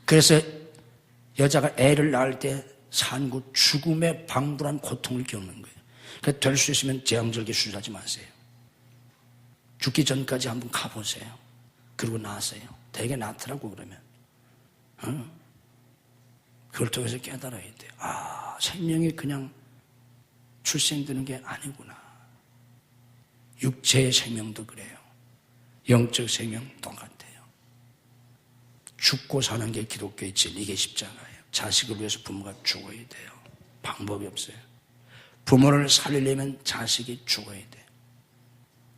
그래서 여자가 애를 낳을 때 산후 죽음의 방불한 고통을 겪는 거예요. 그래서 될 수 있으면 제왕절개 수술하지 마세요. 죽기 전까지 한번 가보세요. 그리고 나세요. 되게 낫더라고 그러면. 그걸 통해서 깨달아야 돼요. 아, 생명이 그냥 출생되는 게 아니구나. 육체의 생명도 그래요. 영적 생명 똑같아요. 죽고 사는 게 기독교의 진리, 이게 십자가예요. 자식을 위해서 부모가 죽어야 돼요. 방법이 없어요. 부모를 살리려면 자식이 죽어야 돼요.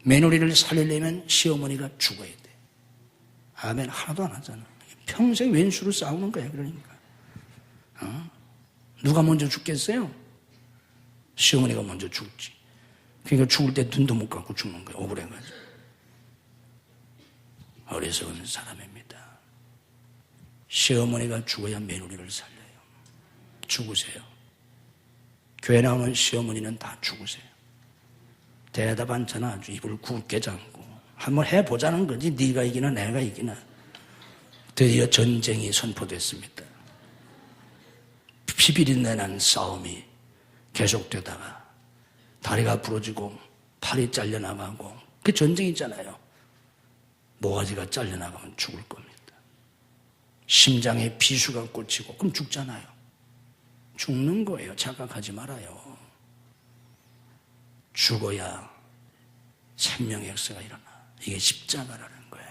며느리를 살리려면 시어머니가 죽어야 돼요. 아멘. 하나도 안 하잖아. 평생 왼수로 싸우는 거야. 그러니까 누가 먼저 죽겠어요? 시어머니가 먼저 죽지. 그러니까 죽을 때 눈도 못 감고 죽는 거예요. 억울해가지고. 어리석은 사람입니다. 시어머니가 죽어야 며느리를 살려요. 죽으세요. 교회 나오는 시어머니는 다 죽으세요. 대답 않잖아. 아주 입을 굵게 잠고 한번 해보자는 거지. 네가 이기나 내가 이기나. 드디어 전쟁이 선포됐습니다. 피비린내 난 싸움이 계속되다가 다리가 부러지고 팔이 잘려나가고, 그게 전쟁이잖아요. 모가지가 잘려나가면 죽을 겁니다. 심장에 비수가 꽂히고 그럼 죽잖아요. 죽는 거예요. 착각하지 말아요. 죽어야 생명의 역사가 일어나. 이게 십자가라는 거예요.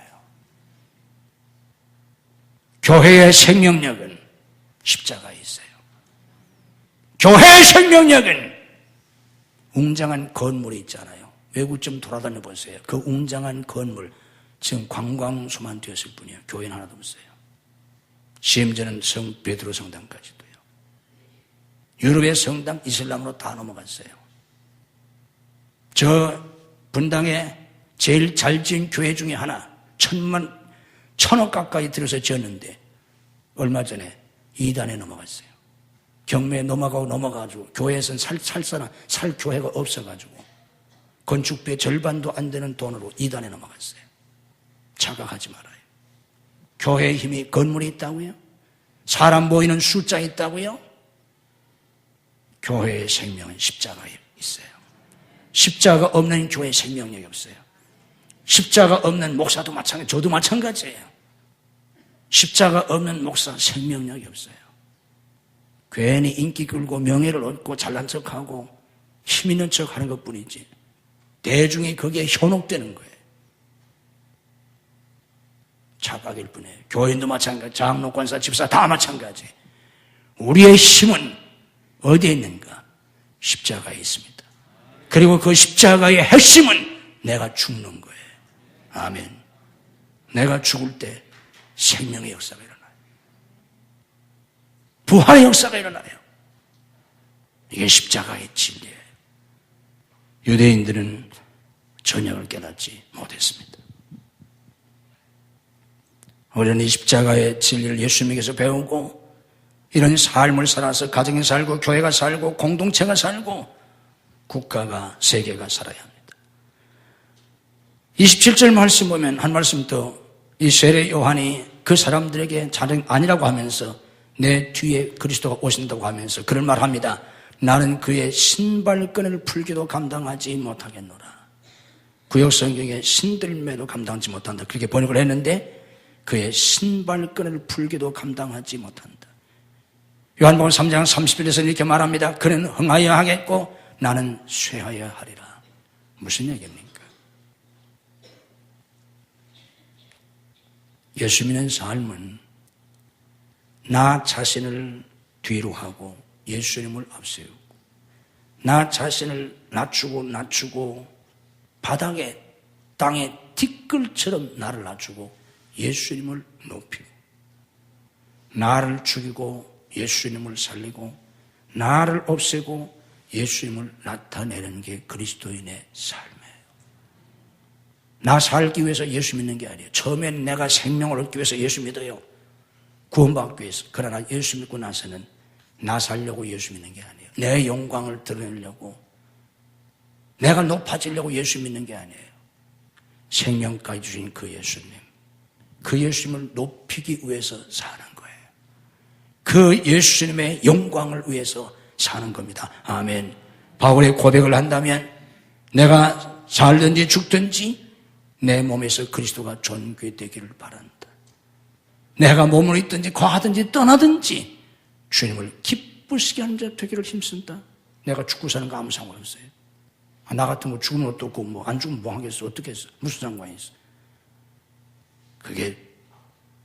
교회의 생명력은 십자가에 있어요. 교회의 생명력은 웅장한 건물이 있잖아요. 외국 좀 돌아다녀 보세요. 그 웅장한 건물, 지금 관광소만 되었을 뿐이에요. 교회는 하나도 없어요. 심지어는 성 베드로 성당까지도요. 유럽의 성당 이슬람으로 다 넘어갔어요. 저 분당에 제일 잘 지은 교회 중에 하나, 1,000억 가까이 들여서 지었는데 얼마 전에 이단에 넘어갔어요. 경매에 넘어가가지고 교회에서는 살 교회가 없어가지고 건축비의 절반도 안 되는 돈으로 이단에 넘어갔어요. 착각하지 말아요. 교회의 힘이 건물이 있다고요? 사람 모이는 숫자에 있다고요? 교회의 생명은 십자가에 있어요. 십자가 없는 교회의 생명력이 없어요. 십자가 없는 목사도 마찬가지예요. 저도 마찬가지예요. 십자가 없는 목사 생명력이 없어요. 괜히 인기 끌고 명예를 얻고 잘난 척하고 힘 있는 척하는 것뿐이지 대중이 거기에 현혹되는 거예요. 착각일 뿐이에요. 교인도 마찬가지, 장로, 권사, 집사 다 마찬가지. 우리의 힘은 어디에 있는가? 십자가에 있습니다. 그리고 그 십자가의 핵심은 내가 죽는 거예요. 아멘. 내가 죽을 때 생명의 역사가 일어나요. 부활의 역사가 일어나요. 이게 십자가의 진리예요. 유대인들은 전혀 깨닫지 못했습니다. 우리는 이 십자가의 진리를 예수님에게서 배우고 이런 삶을 살아서 가정이 살고 교회가 살고 공동체가 살고 국가가 세계가 살아야 합니다. 27절 말씀 보면 한 말씀 더, 이 세례 요한이 그 사람들에게 자정 아니라고 하면서 내 뒤에 그리스도가 오신다고 하면서 그런 말 합니다. 나는 그의 신발끈을 풀기도 감당하지 못하겠노라. 구역 성경에 신들매도 감당하지 못한다. 그렇게 번역을 했는데 그의 신발끈을 풀기도 감당하지 못한다. 요한복음 3장 30절에서 이렇게 말합니다. 그는 흥하여 하겠고 나는 쇠하여 하리라. 무슨 얘기입니까? 예수 믿는 삶은 나 자신을 뒤로 하고 예수님을 앞세우고 나 자신을 낮추고 바닥에 땅에 티끌처럼 나를 낮추고 예수님을 높이고 나를 죽이고 예수님을 살리고 나를 없애고 예수님을 나타내는 게 그리스도인의 삶이에요. 나 살기 위해서 예수 믿는 게 아니에요. 처음엔 내가 생명을 얻기 위해서 예수 믿어요. 구원받기 위해서. 그러나 예수 믿고 나서는 나 살려고 예수 믿는 게 아니에요. 내 영광을 드러내려고 내가 높아지려고 예수 믿는 게 아니에요. 생명까지 주신 그 예수님, 그 예수님을 높이기 위해서 사는 거예요. 그 예수님의 영광을 위해서 사는 겁니다. 아멘. 바울의 고백을 한다면 내가 살든지 죽든지 내 몸에서 그리스도가 존귀되기를 바란다. 내가 몸으로 있든지 거하든지 떠나든지 주님을 기쁘시게 하는 자 되기를 힘쓴다. 내가 죽고 사는 거 아무 상관없어요. 나 같은 거 죽으면 어떻고 뭐 안 죽으면 뭐 하겠어? 어떻게 했어? 무슨 상관이 있어? 그게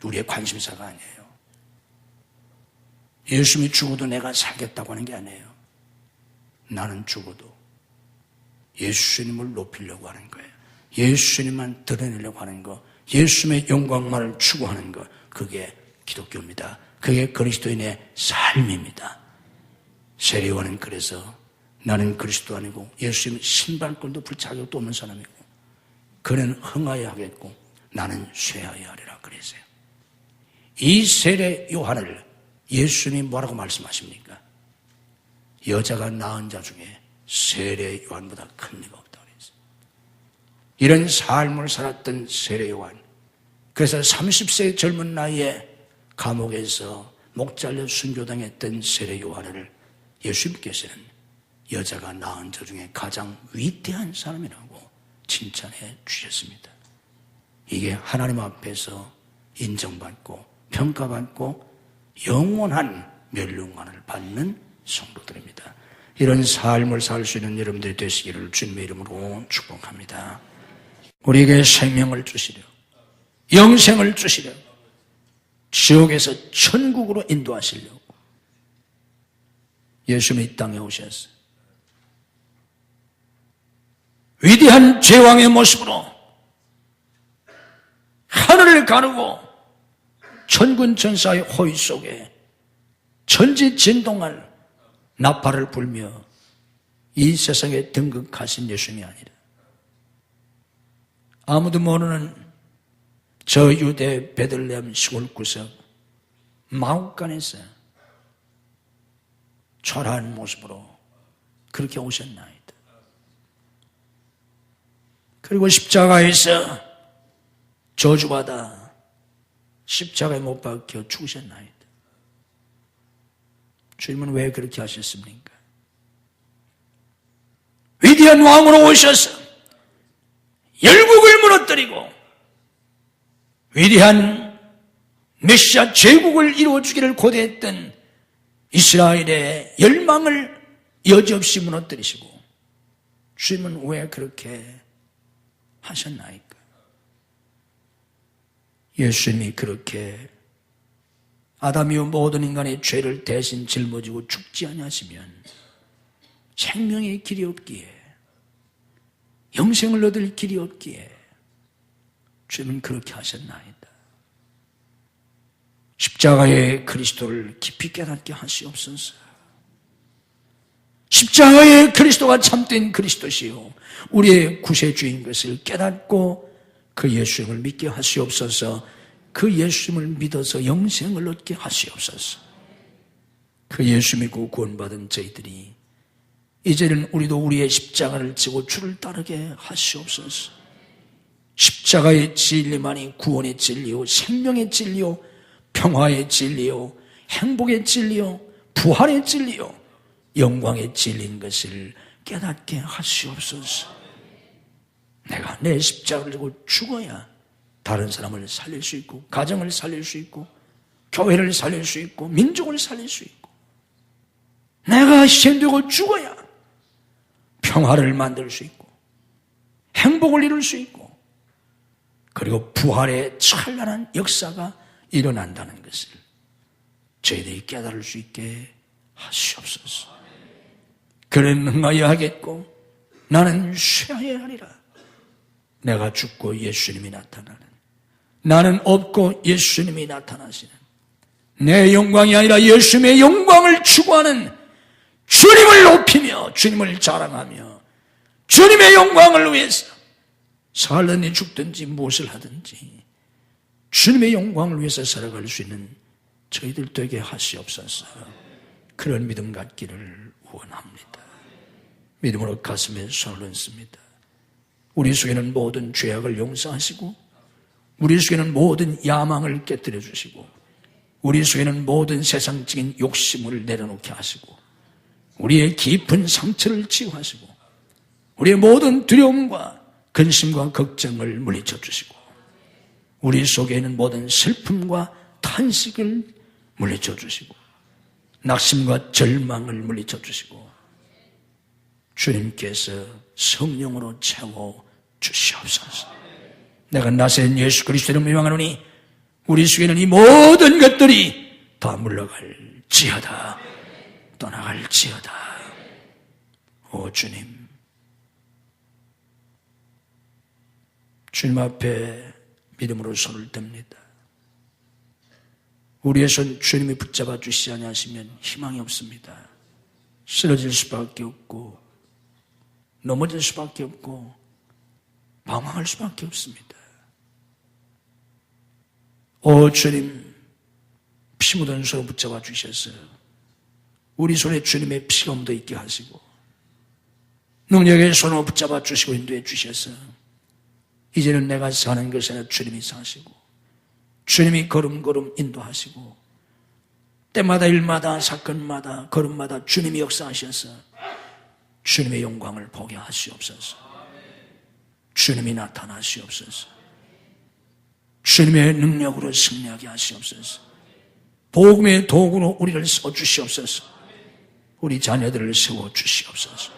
우리의 관심사가 아니에요. 예수님이 죽어도 내가 살겠다고 하는 게 아니에요. 나는 죽어도 예수님을 높이려고 하는 거예요. 예수님만 드러내려고 하는 거, 예수님의 영광만을 추구하는 거, 그게 기독교입니다. 그게 그리스도인의 삶입니다. 세례요한은 그래서 나는 그리스도 아니고 예수님 신발끈도 풀 자격도 없는 사람이고 그는 흥하여 하겠고 나는 쇠하여 하리라 그랬어요. 이 세례 요한을 예수님이 뭐라고 말씀하십니까? 여자가 낳은 자 중에 세례 요한보다 큰 이가 없다고 그랬어요. 이런 삶을 살았던 세례 요한, 그래서 30세 젊은 나이에 감옥에서 목 잘려 순교당했던 세례 요한을 예수님께서는 여자가 낳은 자 중에 가장 위대한 사람이라고 칭찬해 주셨습니다. 이게 하나님 앞에서 인정받고 평가받고 영원한 멸류관을 받는 성도들입니다. 이런 삶을 살 수 있는 여러분들이 되시기를 주님의 이름으로 축복합니다. 우리에게 생명을 주시려, 영생을 주시려, 지옥에서 천국으로 인도하시려고 예수님이 이 땅에 오셨어요. 위대한 제왕의 모습으로 하늘을 가르고 천군 천사의 호의 속에 천지진동할 나팔을 불며 이 세상에 등극하신 예수님이 아니라 아무도 모르는 저 유대 베들레헴 시골 구석 마옥간에서 초라한 모습으로 그렇게 오셨나이다. 그리고 십자가에서 저주받아 십자가에 못 박혀 죽으셨나이다. 주님은 왜 그렇게 하셨습니까? 위대한 왕으로 오셔서 열국을 무너뜨리고 위대한 메시아 제국을 이루어주기를 고대했던 이스라엘의 열망을 여지없이 무너뜨리시고 주님은 왜 그렇게 하셨나이까? 예수님이 그렇게 아담이요 모든 인간의 죄를 대신 짊어지고 죽지 아니하시면 생명의 길이 없기에 영생을 얻을 길이 없기에 주님은 그렇게 하셨나이다. 십자가의 그리스도를 깊이 깨닫게 하시옵소서. 십자가의 그리스도가 참된 그리스도시요 우리의 구세주인 것을 깨닫고 그 예수님을 믿게 하시옵소서. 그 예수님을 믿어서 영생을 얻게 하시옵소서. 그 예수 믿고 구원받은 저희들이 이제는 우리도 우리의 십자가를 지고 주를 따르게 하시옵소서. 십자가의 진리만이 구원의 진리요 생명의 진리요 평화의 진리요 행복의 진리요 부활의 진리요 영광의 진리인 것을 깨닫게 하시옵소서. 내가 내 십자가를 지고 죽어야 다른 사람을 살릴 수 있고 가정을 살릴 수 있고 교회를 살릴 수 있고 민족을 살릴 수 있고 내가 희생되고 죽어야 평화를 만들 수 있고 행복을 이룰 수 있고 그리고 부활의 찬란한 역사가 일어난다는 것을 저희들이 깨달을 수 있게 하시옵소서. 그는 흥하여 하겠고 나는 쇠하여 하리라. 내가 죽고 예수님이 나타나는, 나는 없고 예수님이 나타나시는, 내 영광이 아니라 예수님의 영광을 추구하는 주님을 높이며 주님을 자랑하며 주님의 영광을 위해서 살든지 죽든지 무엇을 하든지 주님의 영광을 위해서 살아갈 수 있는 저희들 되게 하시옵소서. 그런 믿음 갖기를 원합니다. 믿음으로 가슴에 손을 얹습니다. 우리 속에는 모든 죄악을 용서하시고 우리 속에는 모든 야망을 깨뜨려 주시고 우리 속에는 모든 세상적인 욕심을 내려놓게 하시고 우리의 깊은 상처를 치유하시고 우리의 모든 두려움과 근심과 걱정을 물리쳐 주시고 우리 속에 있는 모든 슬픔과 탄식을 물리쳐 주시고 낙심과 절망을 물리쳐 주시고 주님께서 성령으로 채워 주시옵소서. 내가 나선 예수 그리스도를 명하노니 우리 속에는 이 모든 것들이 다 물러갈지어다. 떠나갈지어다. 오 주님, 주님 앞에 믿음으로 손을 듭니다. 우리의 손 주님이 붙잡아 주시지 아니하시면 희망이 없습니다. 쓰러질 수밖에 없고 넘어질 수밖에 없고 방황할 수밖에 없습니다. 오 주님, 피 묻은 손을 붙잡아 주셔서 우리 손에 주님의 피가 묻어 있게 하시고 능력의 손으로 붙잡아 주시고 인도해 주셔서 이제는 내가 사는 것이 아니라 주님이 사시고 주님이 걸음걸음 인도하시고 때마다 일마다 사건마다 걸음마다 주님이 역사하셔서 주님의 영광을 보게 하시옵소서. 주님이 나타나시옵소서. 주님의 능력으로 승리하게 하시옵소서. 복음의 도구로 우리를 써주시옵소서. 우리 자녀들을 세워주시옵소서.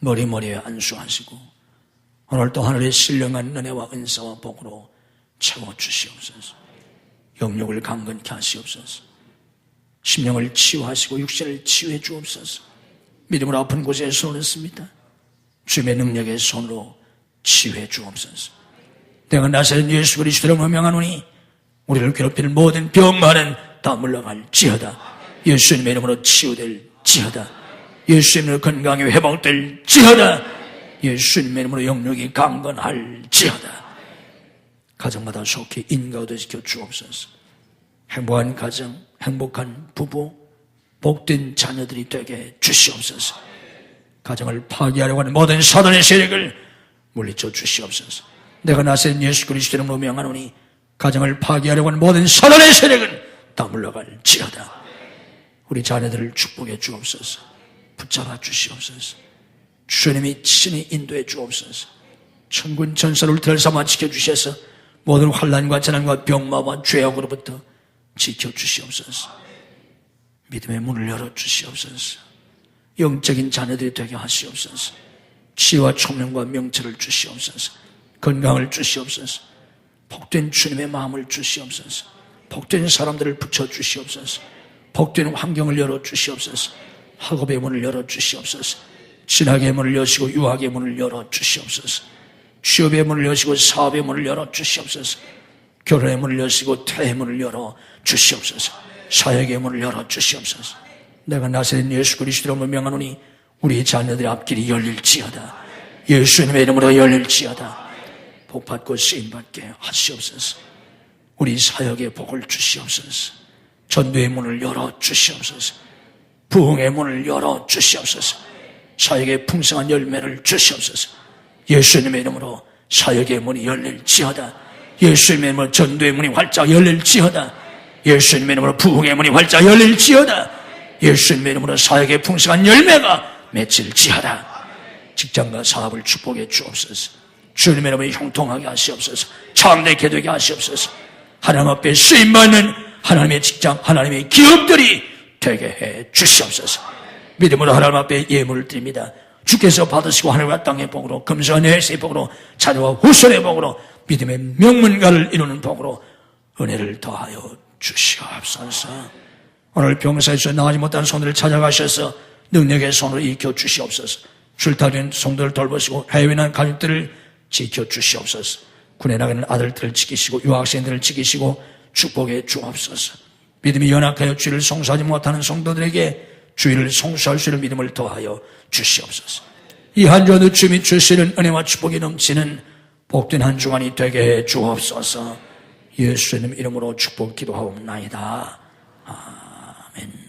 머리머리에 안수하시고 오늘도 하늘의 신령한 은혜와 은사와 복으로 채워주시옵소서. 영육을 강건케 하시옵소서. 심령을 치유하시고 육신을 치유해 주옵소서. 믿음으로 아픈 곳에 손을 씁니다. 주님의 능력의 손으로 치유해 주옵소서. 내가 나사렛 예수 그리스도를 명하노니 우리를 괴롭히는 모든 병만은 다 물러갈지어다. 예수님의 이름으로 치유될지어다. 예수님의 건강이 회복될지어다. 예수님의 이름으로 영육이 강건할지어다. 가정마다 속히 인가오되시켜 주옵소서. 행복한 가정, 행복한 부부, 복된 자녀들이 되게 주시옵소서. 가정을 파괴하려고 하는 모든 사단의 세력을 물리쳐 주시옵소서. 내가 나사렛 예수 그리스도를 명하노니 가정을 파괴하려고 하는 모든 사단의 세력은 다 물러갈지어다. 우리 자녀들을 축복해 주옵소서. 붙잡아 주시옵소서. 주님이 친히 인도해 주옵소서. 천군 천사를 들삼아 지켜주셔서 모든 환난과 재난과 병마와 죄악으로부터 지켜주시옵소서. 믿음의 문을 열어주시옵소서. 영적인 자녀들이 되게 하시옵소서. 지혜와 총명과 명철을 주시옵소서. 건강을 주시옵소서. 복된 주님의 마음을 주시옵소서. 복된 사람들을 붙여주시옵소서. 복된 환경을 열어주시옵소서. 학업의 문을 열어주시옵소서. 신학의 문을 여시고 유학의 문을 열어주시옵소서. 취업의 문을 여시고 사업의 문을 열어주시옵소서. 결혼의 문을 여시고 태의 문을 열어주시옵소서. 사역의 문을 열어주시옵소서. 내가 나사렛 예수 그리스도로 명하노니 우리 자녀들의 앞길이 열릴지어다. 예수님의 이름으로 열릴지어다. 복받고 쓰임받게 하시옵소서. 우리 사역의 복을 주시옵소서. 전도의 문을 열어주시옵소서. 부흥의 문을 열어주시옵소서. 사역의 풍성한 열매를 주시옵소서. 예수님의 이름으로 사역의 문이 열릴지어다. 예수님의 이름으로 전도의 문이 활짝 열릴지어다. 예수님의 이름으로 부흥의 문이 활짝 열릴지어다. 예수님의 이름으로 사역의 풍성한 열매가 맺힐지어다. 직장과 사업을 축복해 주옵소서. 주님의 이름으로 형통하게 하시옵소서. 참되게 되게 하시옵소서. 하나님 앞에 쓰임받는 하나님의 직장, 하나님의 기업들이 되게 해 주시옵소서. 믿음으로 하나님 앞에 예물을 드립니다. 주께서 받으시고 하늘과 땅의 복으로 금수와 내세의 복으로 자녀와 후손의 복으로 믿음의 명문가를 이루는 복으로 은혜를 더하여 주시옵소서. 오늘 병사에서 나가지 못한 손들을 찾아가셔서 능력의 손으로 익혀 주시옵소서. 출타된 성도를 돌보시고 해외에 난 가족들을 지켜 주시옵소서. 군에 나가는 아들들을 지키시고 유학생들을 지키시고 축복해 주옵소서. 믿음이 연약하여 주를 성수하지 못하는 성도들에게 주의를 성수할 수 있는 믿음을 더하여 주시옵소서. 이 한 주간도 주님이 주시는 은혜와 축복이 넘치는 복된 한 주간이 되게 해 주옵소서. 예수님 이름으로 축복 기도하옵나이다. 아멘.